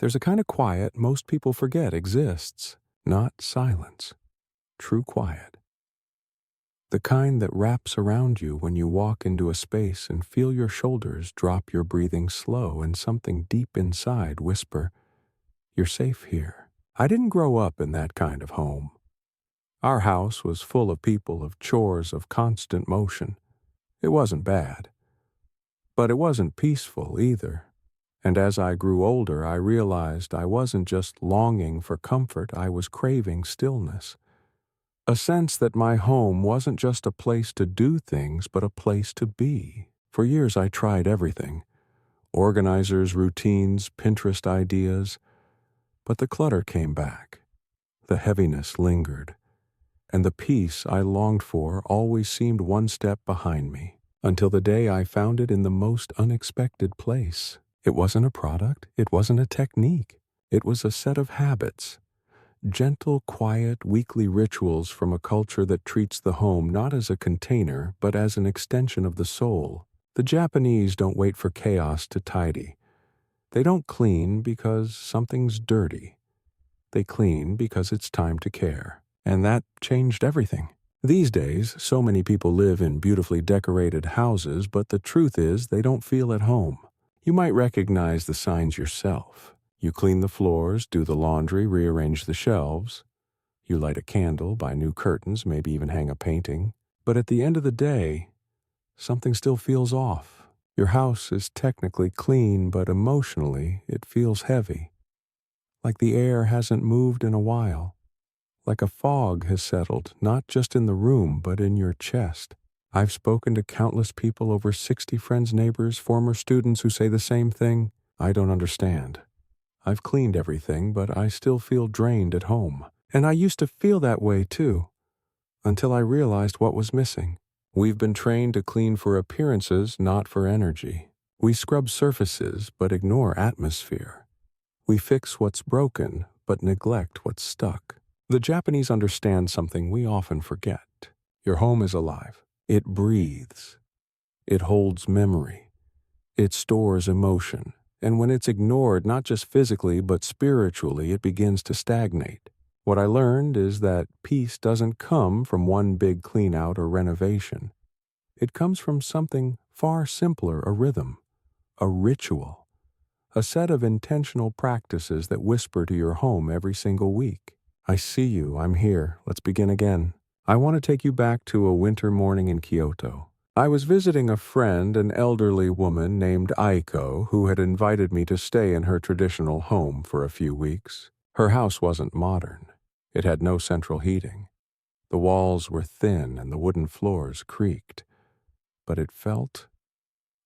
There's a kind of quiet most people forget exists, not silence, true quiet. The kind that wraps around you when you walk into a space and feel your shoulders drop, your breathing slow, and something deep inside whisper, "You're safe here." I didn't grow up in that kind of home. Our house was full of people, of chores, of constant motion. It wasn't bad. But it wasn't peaceful either. And as I grew older, I realized I wasn't just longing for comfort, I was craving stillness. A sense that my home wasn't just a place to do things, but a place to be. For years I tried everything. Organizers, routines, Pinterest ideas. But the clutter came back. The heaviness lingered. And the peace I longed for always seemed one step behind me, until the day I found it in the most unexpected place. It wasn't a product, it wasn't a technique. It was a set of habits. Gentle, quiet, weekly rituals from a culture that treats the home not as a container, but as an extension of the soul. The Japanese don't wait for chaos to tidy. They don't clean because something's dirty. They clean because it's time to care. And that changed everything. These days, so many people live in beautifully decorated houses, but the truth is they don't feel at home. You might recognize the signs yourself. You clean the floors, do the laundry, rearrange the shelves. You light a candle, buy new curtains, maybe even hang a painting. But at the end of the day, something still feels off. Your house is technically clean, but emotionally it feels heavy. Like the air hasn't moved in a while. Like a fog has settled, not just in the room, but in your chest. I've spoken to countless people, over 60 friends, neighbors, former students who say the same thing. I don't understand. I've cleaned everything, but I still feel drained at home. And I used to feel that way too, until I realized what was missing. We've been trained to clean for appearances, not for energy. We scrub surfaces, but ignore atmosphere. We fix what's broken, but neglect what's stuck. The Japanese understand something we often forget. Your home is alive. It breathes. It holds memory. It stores emotion. And when it's ignored, not just physically, but spiritually, it begins to stagnate. What I learned is that peace doesn't come from one big clean-out or renovation. It comes from something far simpler, a rhythm, a ritual, a set of intentional practices that whisper to your home every single week. I see you, I'm here, let's begin again. I want to take you back to a winter morning in Kyoto. I was visiting a friend, an elderly woman named Aiko, who had invited me to stay in her traditional home for a few weeks. Her house wasn't modern. It had no central heating. The walls were thin and the wooden floors creaked. But it felt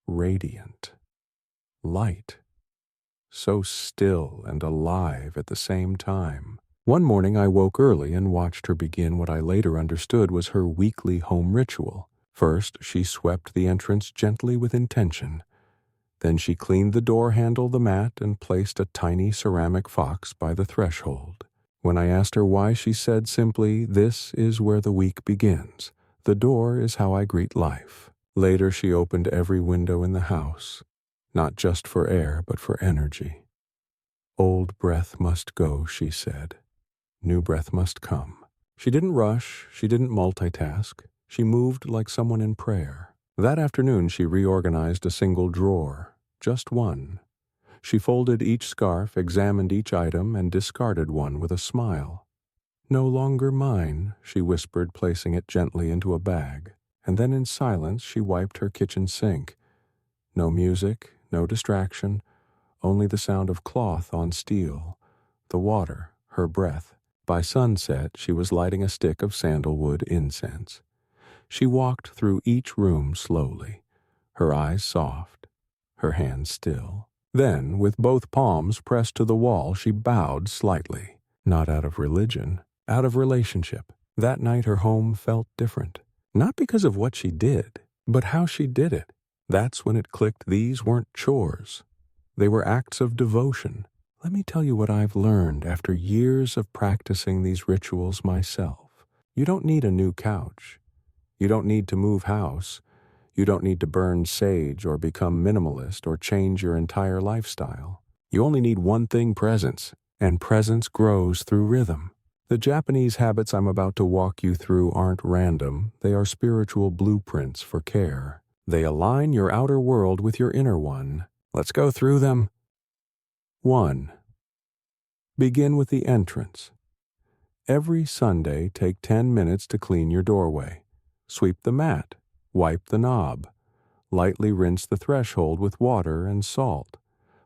radiant, light, so still and alive at the same time. One morning I woke early and watched her begin what I later understood was her weekly home ritual. First, she swept the entrance gently with intention. Then she cleaned the door handle, the mat, and placed a tiny ceramic fox by the threshold. When I asked her why, she said simply, "This is where the week begins. The door is how I greet life." Later, she opened every window in the house, not just for air, but for energy. "Old breath must go," she said. "New breath must come." She didn't rush, she didn't multitask. She moved like someone in prayer. That afternoon she reorganized a single drawer, just one. She folded each scarf, examined each item, and discarded one with a smile. "No longer mine," she whispered, placing it gently into a bag. And then in silence she wiped her kitchen sink. No music, no distraction, only the sound of cloth on steel, the water, her breath. By sunset she was lighting a stick of sandalwood incense. She walked through each room slowly, her eyes soft, her hands still. Then, with both palms pressed to the wall, she bowed slightly, not out of religion, out of relationship. That night her home felt different, not because of what she did, but how she did it. That's when it clicked. These weren't chores. They were acts of devotion. Let me tell you what I've learned after years of practicing these rituals myself. You don't need a new couch. You don't need to move house. You don't need to burn sage or become minimalist or change your entire lifestyle. You only need one thing: presence, and presence grows through rhythm. The Japanese habits I'm about to walk you through aren't random, they are spiritual blueprints for care. They align your outer world with your inner one. Let's go through them. 1. Begin with the entrance. Every Sunday, take 10 minutes to clean your doorway. Sweep the mat, wipe the knob, lightly rinse the threshold with water and salt.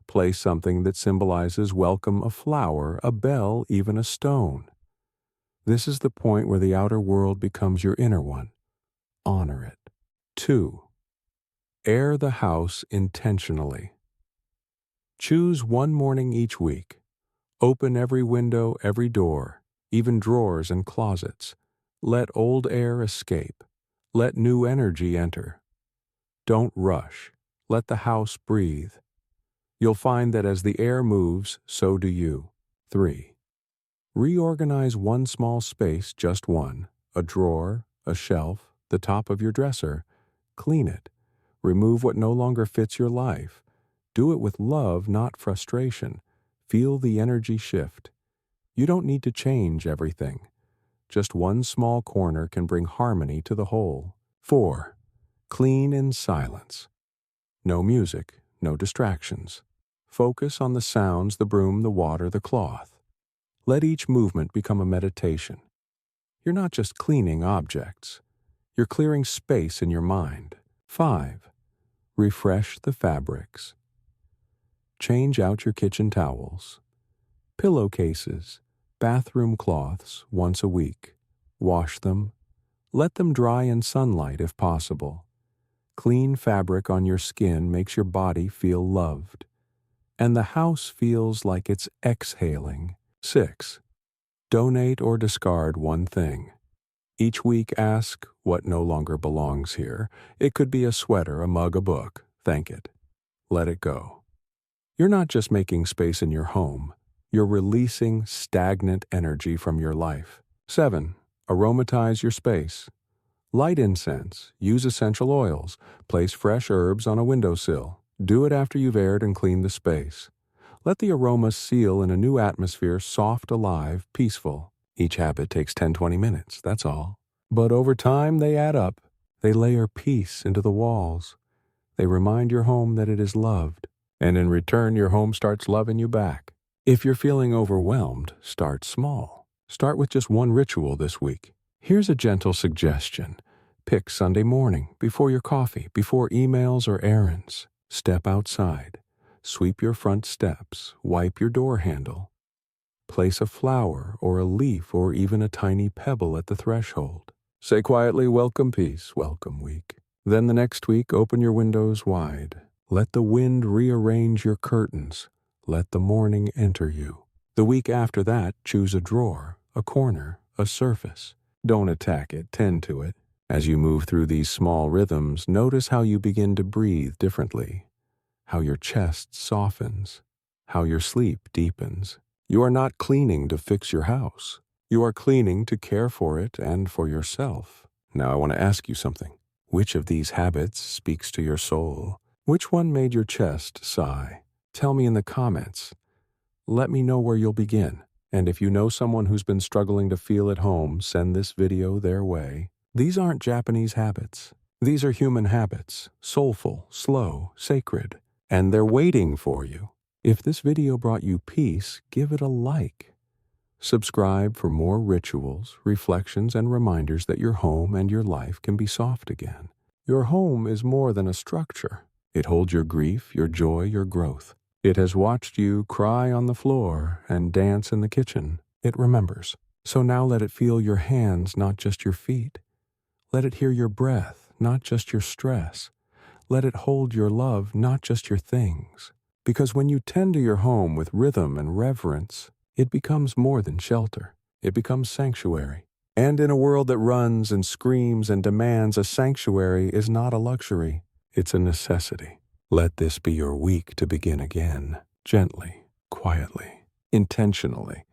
Place something that symbolizes welcome: a flower, a bell, even a stone. This is the point where the outer world becomes your inner one. Honor it. 2. Air the house intentionally. Choose one morning each week. Open every window, every door, even drawers and closets. Let old air escape. Let new energy enter. Don't rush. Let the house breathe. You'll find that as the air moves, so do you. 3. Reorganize one small space, just one. A drawer, a shelf, the top of your dresser. Clean it. Remove what no longer fits your life. Do it with love, not frustration. Feel the energy shift. You don't need to change everything. Just one small corner can bring harmony to the whole. 4. Clean in silence. No music, no distractions. Focus on the sounds: the broom, the water, the cloth. Let each movement become a meditation. You're not just cleaning objects. You're clearing space in your mind. 5. Refresh the fabrics. Change out your kitchen towels, pillowcases, bathroom cloths once a week. Wash them. Let them dry in sunlight if possible. Clean fabric on your skin makes your body feel loved, and the house feels like it's exhaling. 6. Donate or discard one thing. Each week ask, what no longer belongs here? It could be a sweater, a mug, a book. Thank it. Let it go. You're not just making space in your home. You're releasing stagnant energy from your life. 7. Aromatize your space. Light incense. Use essential oils. Place fresh herbs on a windowsill. Do it after you've aired and cleaned the space. Let the aroma seal in a new atmosphere: soft, alive, peaceful. Each habit takes 10-20 minutes, that's all. But over time, they add up. They layer peace into the walls. They remind your home that it is loved. And in return, your home starts loving you back. If you're feeling overwhelmed, start small. Start with just one ritual this week. Here's a gentle suggestion. Pick Sunday morning, before your coffee, before emails or errands. Step outside. Sweep your front steps. Wipe your door handle. Place a flower or a leaf or even a tiny pebble at the threshold. Say quietly, welcome peace, welcome week. Then the next week, open your windows wide. Let the wind rearrange your curtains. Let the morning enter you. The week after that, choose a drawer, a corner, a surface. Don't attack it, tend to it. As you move through these small rhythms, notice how you begin to breathe differently, how your chest softens, how your sleep deepens. You are not cleaning to fix your house. You are cleaning to care for it and for yourself. Now I want to ask you something. Which of these habits speaks to your soul? Which one made your chest sigh? Tell me in the comments. Let me know where you'll begin. And if you know someone who's been struggling to feel at home, send this video their way. These aren't Japanese habits. These are human habits, soulful, slow, sacred, and they're waiting for you. If this video brought you peace, give it a like. Subscribe for more rituals, reflections, and reminders that your home and your life can be soft again. Your home is more than a structure. It holds your grief, your joy, your growth. It has watched you cry on the floor and dance in the kitchen. It remembers. So now let it feel your hands, not just your feet. Let it hear your breath, not just your stress. Let it hold your love, not just your things. Because when you tend to your home with rhythm and reverence, it becomes more than shelter. It becomes sanctuary. And in a world that runs and screams and demands, a sanctuary is not a luxury. It's a necessity. Let this be your week to begin again, gently, quietly, intentionally.